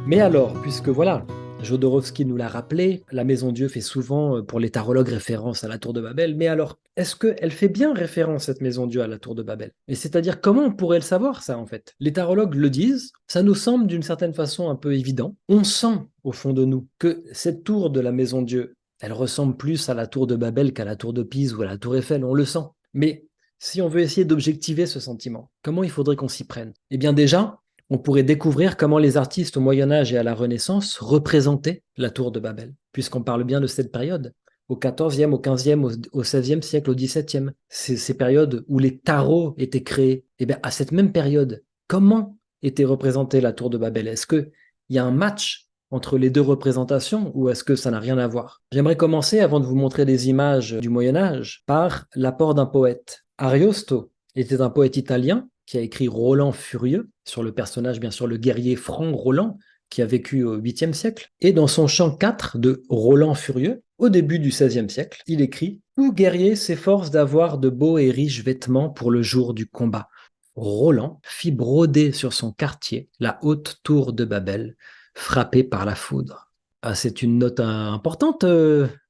Mais alors, puisque voilà, Jodorowsky nous l'a rappelé, la Maison Dieu fait souvent pour les tarologues référence à la Tour de Babel, mais alors, est-ce qu'elle fait bien référence, cette Maison Dieu, à la Tour de Babel? Et c'est-à-dire, comment on pourrait le savoir, ça, en fait? Les tarologues le disent, ça nous semble d'une certaine façon un peu évident. On sent, au fond de nous, que cette tour de la Maison Dieu, elle ressemble plus à la Tour de Babel qu'à la Tour de Pise ou à la Tour Eiffel, on le sent. Mais si on veut essayer d'objectiver ce sentiment, comment il faudrait qu'on s'y prenne? Eh bien déjà, on pourrait découvrir comment les artistes au Moyen Âge et à la Renaissance représentaient la tour de Babel, puisqu'on parle bien de cette période, au XIVe, au XVe, au XVIe siècle, au XVIIe, ces périodes où les tarots étaient créés. Et bien, à cette même période, comment était représentée la tour de Babel? Est-ce qu'il y a un match entre les deux représentations ou est-ce que ça n'a rien à voir? J'aimerais commencer, avant de vous montrer des images du Moyen Âge, par l'apport d'un poète. Ariosto était un poète italien qui a écrit Roland Furieux, sur le personnage, bien sûr, le guerrier franc Roland, qui a vécu au 8e siècle. Et dans son chant 4 de Roland Furieux, au début du 16e siècle, il écrit « Tout guerrier s'efforce d'avoir de beaux et riches vêtements pour le jour du combat. Roland fit broder sur son quartier la haute tour de Babel, frappée par la foudre. » Ah, c'est une note importante,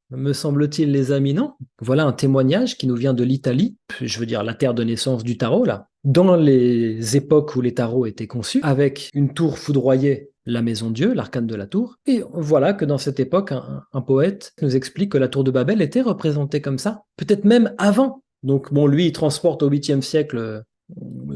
me semble-t-il, les amis, non? Voilà un témoignage qui nous vient de l'Italie, je veux dire la terre de naissance du tarot, là, dans les époques où les tarots étaient conçus, avec une tour foudroyée, la maison Dieu, l'arcane de la tour. Et voilà que dans cette époque, un poète nous explique que la tour de Babel était représentée comme ça, peut-être même avant. Donc bon, lui, il transporte au 8e siècle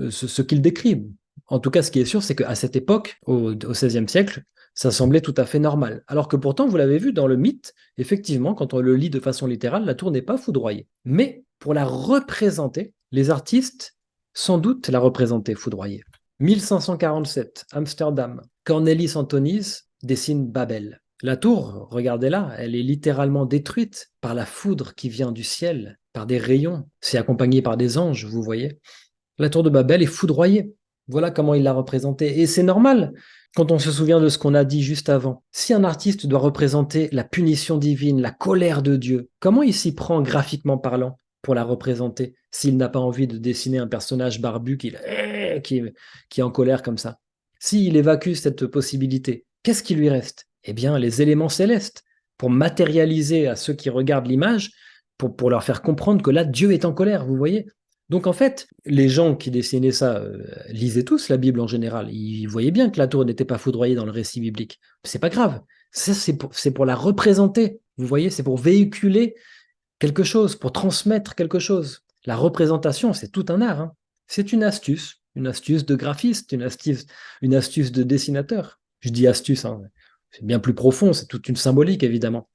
ce qu'il décrit. En tout cas, ce qui est sûr, c'est qu'à cette époque, au 16e siècle, ça semblait tout à fait normal. Alors que pourtant, vous l'avez vu dans le mythe, effectivement, quand on le lit de façon littérale, la tour n'est pas foudroyée. Mais pour la représenter, les artistes, sans doute, la représentaient foudroyée. 1547, Amsterdam. Cornelis Anthonisz dessine Babel. La tour, regardez-la, elle est littéralement détruite par la foudre qui vient du ciel, par des rayons. C'est accompagné par des anges, vous voyez. La tour de Babel est foudroyée. Voilà comment il l'a représentée. Et c'est normal quand on se souvient de ce qu'on a dit juste avant. Si un artiste doit représenter la punition divine, la colère de Dieu, comment il s'y prend graphiquement parlant pour la représenter s'il n'a pas envie de dessiner un personnage barbu qui est en colère comme ça? S'il évacue cette possibilité, qu'est-ce qui lui reste? Eh bien, les éléments célestes, pour matérialiser à ceux qui regardent l'image, pour leur faire comprendre que là, Dieu est en colère, vous voyez? Donc en fait, les gens qui dessinaient ça lisaient tous la Bible en général. Ils voyaient bien que la tour n'était pas foudroyée dans le récit biblique. C'est pas grave. Ça, c'est pour la représenter. Vous voyez, c'est pour véhiculer quelque chose, pour transmettre quelque chose. La représentation, c'est tout un art, hein. C'est une astuce de graphiste, une astuce de dessinateur. Je dis astuce, hein. C'est bien plus profond, c'est toute une symbolique, évidemment.